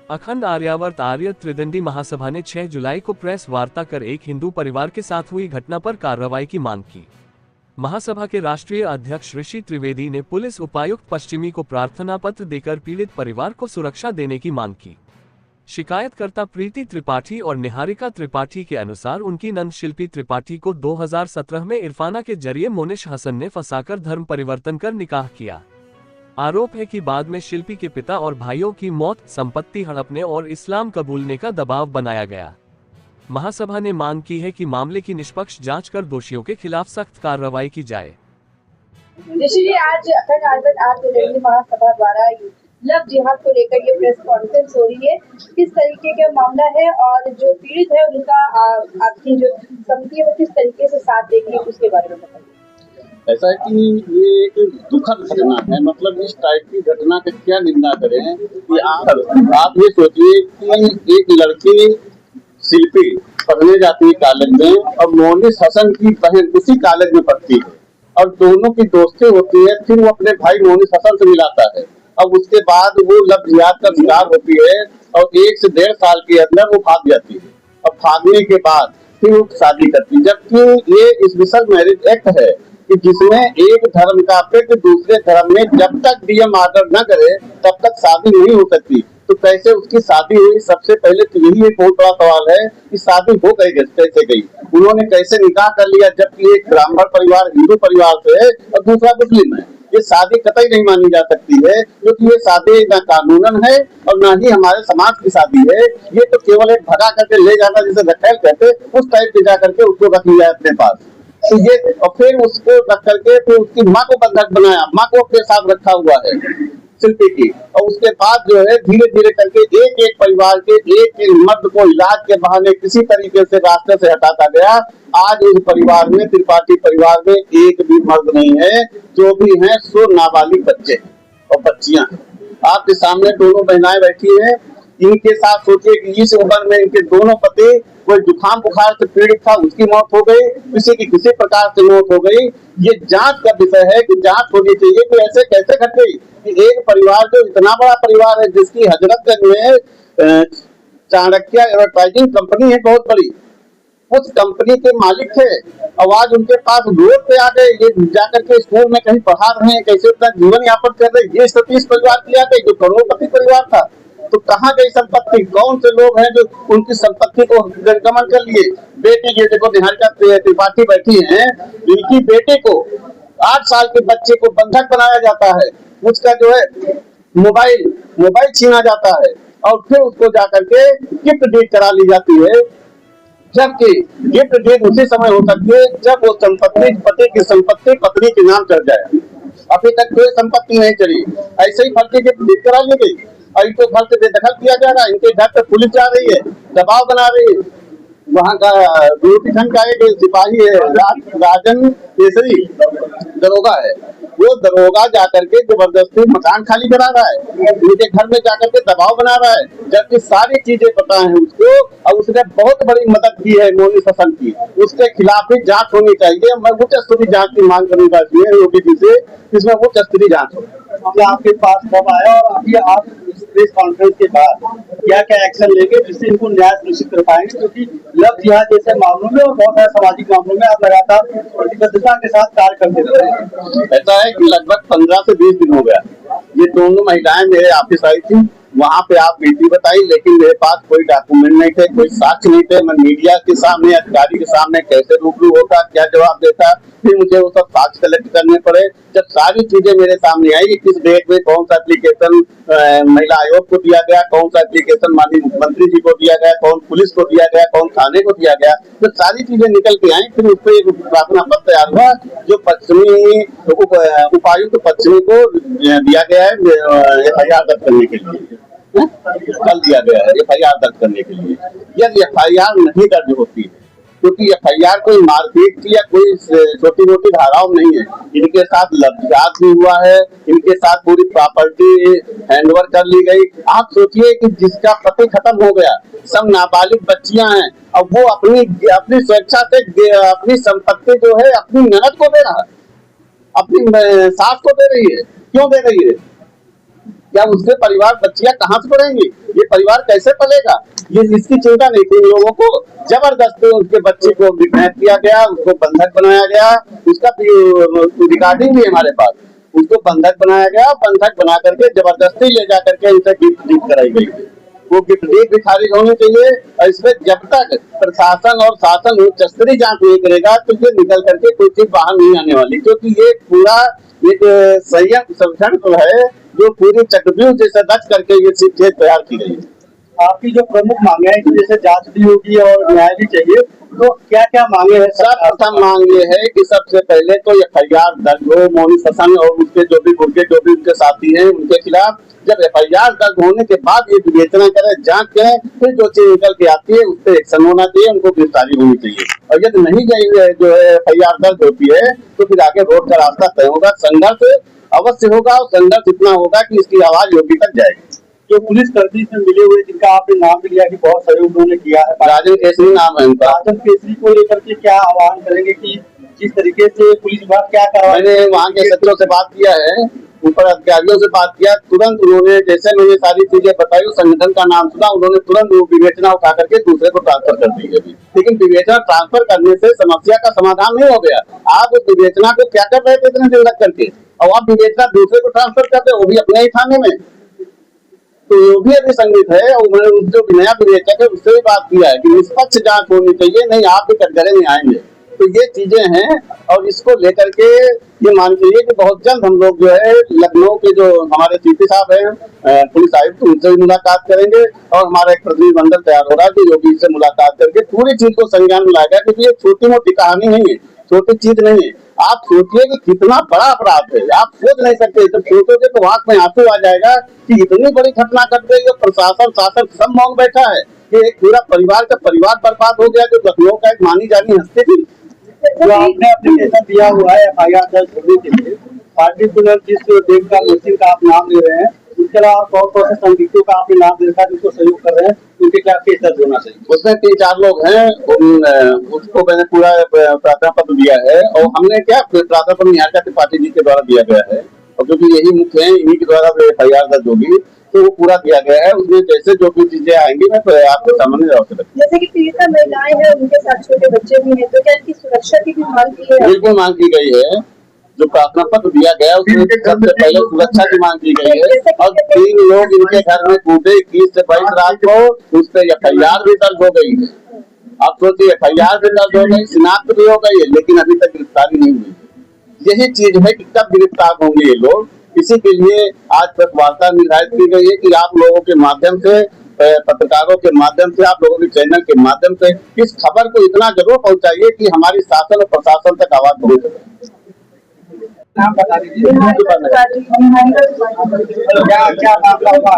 अखंड आर्यावर्त आर्य त्रिदंडी महासभा ने 6 जुलाई को प्रेस वार्ता कर एक हिंदू परिवार के साथ हुई घटना पर कार्रवाई की मांग की। महासभा के राष्ट्रीय अध्यक्ष ऋषि त्रिवेदी ने पुलिस उपायुक्त पश्चिमी को प्रार्थना पत्र देकर पीड़ित परिवार को सुरक्षा देने की मांग की। शिकायतकर्ता प्रीति त्रिपाठी और निहारिका त्रिपाठी के अनुसार उनकी नंद शिल्पी त्रिपाठी को 2017 में इरफाना के जरिए मोनिश हसन ने फंसाकर धर्म परिवर्तन कर निकाह किया। आरोप है कि बाद में शिल्पी के पिता और भाइयों की मौत, संपत्ति हड़पने और इस्लाम कबूलने का दबाव बनाया गया। महासभा ने मांग की है कि मामले की निष्पक्ष जांच कर दोषियों के खिलाफ सख्त कार्रवाई की जाए। ऋषि, आज अखंड आर्यावर्त आर्य त्रिदंडी महासभा द्वारा लव जिहाद को लेकर ये प्रेस कॉन्फ्रेंस हो रही है, किस तरीके का मामला है और जो पीड़ित है उनका आपकी जो समिति है वो किस तरीके से साथ देगी, उसके बारे में बताइए। ऐसा है कि ये एक दुखद घटना है। मतलब इस टाइप की घटना का क्या निंदा करें कि आप ये सोचिए कि एक लड़की शिल्पी पढ़ने जाती है कॉलेज में और मोनिश हसन की बहन उसी कॉलेज में पढ़ती है और दोनों की दोस्ती होती है। फिर वो अपने भाई मोनिश हसन से मिलाता है। अब उसके बाद वो लव जिहाद का शिकार होती है और 1 से 1.5 साल के अंदर वो भाग जाती है। अब भागने के बाद फिर वो शादी करती है, जबकि ये स्पेशल मैरिज एक्ट है कि जिसमें एक धर्म का व्यक्ति दूसरे धर्म में जब तक डीएम ऑर्डर न करे तब तक शादी नहीं हो सकती। तो कैसे उसकी शादी हुई? सबसे पहले तो यही एक बहुत बड़ा सवाल है कि शादी हो गई कैसे गई, उन्होंने कैसे निकाह कर लिया, जबकि एक ब्राह्मण परिवार हिंदू परिवार से है और दूसरा मुस्लिम है। ये शादी कतई नहीं मानी जा सकती है, क्योंकि ये शादी न कानूनन है और न ही हमारे समाज की शादी है। ये तो केवल एक भगा करके ले जाना, जिसे रखेल कहते, उस टाइप से जा करके उसको रख लिया अपने पास। तो ये और फिर उसको रख करके फिर उसकी माँ को बंधक बनाया, माँ को अपने साथ रखा हुआ है शिल्पी की। और उसके बाद जो है धीरे धीरे करके एक एक परिवार के एक एक मर्द को इलाज के बहाने किसी तरीके से रास्ते से हटाता गया। आज उस परिवार में, त्रिपाठी परिवार में, एक भी मर्द नहीं है। जो भी हैं सो नाबालिग बच्चे और बच्चियां। आपके सामने दोनों महिलाएं बैठी हैं। इनके साथ सोचिए कि इस उम्र में इनके दोनों पति, कोई जुकाम बुखार से पीड़ित था, उसकी मौत हो गई, किसी की किसी प्रकार से मौत हो गई। ये जांच का विषय है कि जांच होनी चाहिए कि ऐसे कैसे घट गई कि एक परिवार जो इतना बड़ा परिवार है, जिसकी हजरतगंज में चाणक्य एडवर्टाइजिंग कंपनी है बहुत बड़ी, उस कंपनी के मालिक थे और आज उनके पास रोड पे आ गए। ये जाकर के स्कूल में कहीं पढ़ा रहे हैं, कैसे अपना जीवन यापन कर रहे हैं। ये स्थिति इस परिवार की आ गई जो करोड़पति परिवार था। तो कहाँ गई संपत्ति? कौन से लोग हैं जो उनकी संपत्ति को गमन कर लिए? बेटी, ये देखो निहारिका त्रिपाठी बैठी हैं, इनकी बेटे को 8 साल के बच्चे को बंधक बनाया जाता है। उसका जो है मोबाइल छीना जाता है और फिर उसको जाकर के गिफ्ट डीड करा ली जाती है, जबकि गिफ्ट डीड उसी समय हो सकती है जब वो संपत्ति, पति की संपत्ति पत्नी के नाम चढ़ जाए। अभी तक कोई संपत्ति नहीं चली, ऐसे ही फर्जी गिफ्ट डीड करा ली गई और इनको घर से बेदखल किया जा रहा है। इनके घर पे पुलिस जा रही है, दबाव बना रही है। वहाँ का खंड का एक सिपाही है, राजन केसरी दरोगा है, वो दरोगा जाकर के जबरदस्ती मकान खाली करा रहा है, उनके घर में जाकर के दबाव बना रहा है, जबकि सारी चीजें पता है उसको और उसने बहुत बड़ी मदद की है मोनिश हसन की। उसके खिलाफ भी जांच होनी चाहिए। मैं उच्च स्तरीय जांच की मांग करूंगा योगी जी से, इसमें उच्च स्तरीय जांच हो। आपके पास कब आया और अभी आप प्रेस कॉन्फ्रेंस के बाद क्या क्या एक्शन लेंगे जिससे इनको न्याय सुनिश्चित कर पाएंगे? क्योंकि लव जिहाद जैसे मामलों में और बहुत सारे सामाजिक मामलों में आप लगातार प्रतिबद्धता के साथ कार्य करते रहे हैं। ऐसा है कि लगभग 15 से 20 दिन हो गया ये दोनों महिलाएं मेरे ऑफिस आई थी। वहाँ पे आप बेटी बताई, लेकिन मेरे पास कोई डॉक्यूमेंट नहीं थे, कोई साक्ष्य नहीं थे। मैं मीडिया के सामने, अधिकारी के सामने कैसे रूबरू होता, क्या जवाब देता? फिर मुझे वो सब साक्ष्य कलेक्ट करने पड़े। जब सारी चीजें मेरे सामने आई, किस डेट में कौन सा एप्लीकेशन महिला आयोग को दिया गया, कौन सा एप्लीकेशन माननीय मुख्यमंत्री जी को दिया गया, कौन पुलिस को दिया गया, कौन थाने को दिया गया, जब सारी चीजें निकल के आई, फिर उस पर एक प्रार्थना पत्र तैयार हुआ जो पश्चिमी उपायुक्त पश्चिमी को दिया गया है FIR दर्ज करने के लिए। कल दिया गया है FIR दर्ज करने के लिए। यदि FIR नहीं दर्ज होती है, क्योंकि FIR कोई मारपीट की या कोई छोटी मोटी धाराओं नहीं है, इनके साथ लव जिहाद भी हुआ है, इनके साथ पूरी प्रॉपर्टी हैंडओवर कर ली गई। आप सोचिए कि जिसका पति खत्म हो गया, सब नाबालिग बच्चियां हैं, अब वो अपनी स्वेच्छा से अपनी संपत्ति जो है अपनी ननद को दे रहा है, अपनी सास को दे रही है। क्यों दे रही है? क्या उसके परिवार बच्चियां कहाँ से पढ़ेंगी, ये परिवार कैसे पलेगा, ये इसकी चिंता नहीं थी। इन लोगों को जबरदस्ती उनके बच्चे को किडनैप किया गया, उसको बंधक बनाया गया, उसका रिकॉर्डिंग भी हमारे पास, उसको बंधक बनाया गया, बंधक बना करके जबरदस्ती ले जा करके इनसे गिफ्ट डीड कराई गई। वो गिफ्ट डीड भी खारिज होनी चाहिए, और इसमें जब तक प्रशासन और शासन उच्च स्तरीय जांच नहीं करेगा तो ये निकल करके कोई चीज बाहर नहीं आने वाली, क्योंकि ये पूरा एक संयम संगठन है जो पूरी चक्रव्यूह जैसे रच करके ये चीज तैयार की गई है। आपकी जो प्रमुख मांगे हैं कि जैसे जांच भी होगी और न्याय भी चाहिए, तो क्या क्या मांगे हैं? सर्वप्रथम मांग ये है कि सबसे पहले तो FIR दर्ज हो मोनी ससन और उसके जो भी उनके साथी हैं उनके खिलाफ। जब FIR दर्ज होने के बाद ये विवेचना करें, जांच करें, फिर जो चीज निकल के आती है उस पर एक्शन होना चाहिए, उनको गिरफ्तारी होनी चाहिए। और यदि नहीं जो है FIR दर्ज होती है तो फिर आगे रोड का रास्ता तय होगा, संघर्ष अवश्य होगा, और संघर्ष इतना होगा कि इसकी आवाज योगी तक जाएगी। जो पुलिस कर्मी से मिले हुए जिनका आपने नाम भी लिया कि बहुत सहयोग उन्होंने किया है, राजन केसरी नाम है उनका, राजन केसरी को लेकर के क्या आह्वान करेंगे कि जिस तरीके से पुलिस विभाग क्या कर रहा है? मैंने वहाँ के सचिवों से बात किया है, ऊपर अधिकारियों से बात किया, तुरंत उन्होंने जैसे मैंने सारी चीजें बताई, संगठन का नाम सुना, उन्होंने तुरंत वो विवेचना उठा करके दूसरे को ट्रांसफर कर दी है। लेकिन विवेचना ट्रांसफर करने से समस्या का समाधान नहीं हो गया। आप उस विवेचना को क्या कर रहे थे इतने दिन लग करके, और आप विवेचना दूसरे को ट्रांसफर करते, वो भी अपने ही थाने में, तो वो भी अभी संगठित है। और मैंने जो नया विवेचक है उससे भी बात किया है कि निष्पक्ष जांच होनी चाहिए, नहीं आप भी कटघरे नहीं आएंगे। तो ये चीजें हैं, और इसको लेकर के ये मान लीजिए कि बहुत जल्द हम लोग जो है लखनऊ के जो हमारे CP साहब हैं पुलिस आयुक्त, उनसे भी मुलाकात करेंगे, और हमारा एक प्रतिनिधिमंडल तैयार हो रहा है जो योगी से मुलाकात करके पूरी चीज को संज्ञान में लाएगा, क्योंकि ये छोटी मोटी कहानी नहीं है, छोटी चीज नहीं है। आप सोचिए कि कितना बड़ा अपराध है, आप सोच नहीं सकते। जब सोचोगे तो आंख में आंसू आ जाएगा कि इतनी बड़ी घटना घट गई और प्रशासन शासन सब मौन बैठा है कि एक पूरा परिवार का परिवार बर्बाद हो गया, जो लखनऊ का एक मानी जानी हस्ती थी। जो आपने एप्लीकेशन दिया हुआ है FIR दर्ज होने के लिए, पार्टिकुलर जिस देवका मुस्लिम का आप नाम ले रहे हैं, उसके अलावा कौन से संदिग्धों का आपने नाम देखा जिसको सहयोग कर रहे हैं, उनके क्या केस दर्ज होना चाहिए? उसमें 3-4 लोग हैं, उसको मैंने पूरा प्रार्थना पत्र दिया है, और हमने क्या प्रार्थना पत्र निहारिका त्रिपाठी जी के द्वारा दिया गया है, और क्योंकि यही मुख्य है, इन्हीं के द्वारा FIR दर्ज होगी, तो वो पूरा दिया गया है। उसमें जैसे जो भी चीजें आएंगी मैं आपके सामने जैसे कि पीड़िता महिलाएं हैं, उनके साथ छोटे बच्चे भी हैं, तो क्या इनकी सुरक्षा की भी मांग की है? बिल्कुल मांग की गई है। जो प्रार्थना पत्र दिया गया उसमें सबसे पहले सुरक्षा की मांग की गई है, और 3 लोग इनके घर में कूदे 21 से 22 रात को, उस पर FIR भी दर्ज हो गई है। आप सोचिए FIR भी दर्ज हो गई, शिनाख्त भी हो गई है, लेकिन अभी तक गिरफ्तारी नहीं हुई। यही चीज है कि कब गिरफ्तार होंगे ये लोग, इसी के लिए आज तक वार्ता निर्धारित की गई है कि आप लोगों के माध्यम से, पत्रकारों के माध्यम से, आप लोगों के चैनल के माध्यम से इस खबर को इतना जरूर पहुंचाइए कि हमारी शासन और प्रशासन तक आवाज पहुंच सके। नाम बता दीजिए। क्या मामला हुआ?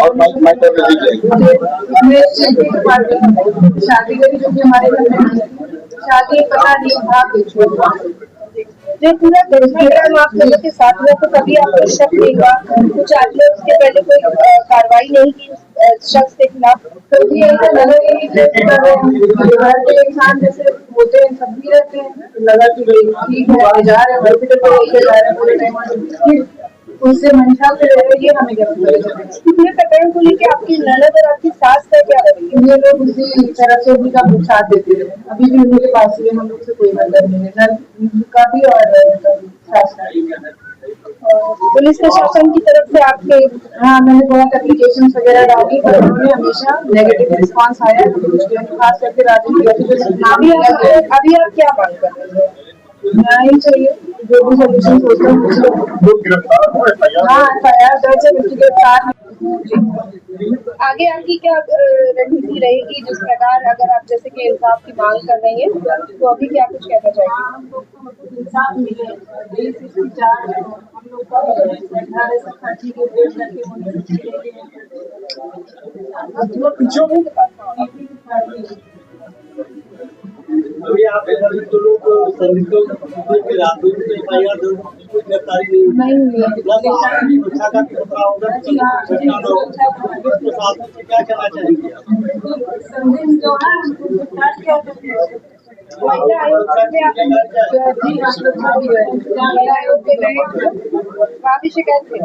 और माइक कर दीजिए। शादी करी जो कि हमारे घर में शादी पता नहीं था, जो पूरा घटनाक्रम आप लोगों के साथ हुआ, तो कभी आपको शक नहीं हुआ? कुछ आदमी उसके पहले कोई कार्रवाई नहीं की शख्स के खिलाफ? तो इंसान जैसे होते हैं सब भी रहते हैं, लगा कि ठीक है जा रहे हैं जा रहे हैं पूरे टाइम, उनसे मंशा से रहे, हमें क्या पूरे प्रकरण को लेकर आपकी ननद और आपकी सास का क्या रवैया? ये लोग उसी तरह से उन्हीं का साथ देते हैं, अभी भी उनके पास ही हम लोग से कोई मतलब नहीं है, ननद का भी और सास का। पुलिस प्रशासन की तरफ से आपके? हाँ, मैंने बहुत एप्लीकेशन वगैरह डाली, पर उन्होंने हमेशा नेगेटिव रिस्पांस आया, खास करके राजनीति। अभी आप क्या मांग कर रहे हैं? न्याय चाहिए, जो भी सोल्यूशन होते हैं। हाँ, FIR दर्ज है, गिरफ्तार। आगे आपकी क्या रणनीति रहेगी? जिस प्रकार अगर आप जैसे कि इंसाफ की मांग कर रही हैं, तो अभी क्या कुछ कहना चाहेंगे? इंसाफ मिले, अभी आप जो लोग संदिग्धों के रातों में FIR दर्ज होने कोई गिरफ्तारी नहीं हुई है, सुरक्षा का खतरा होगा, प्रशासन से क्या कहना चाहेंगे? महिला आयोग में आप महिला आयोग पे गए, वहाँ भी शिकायत थी।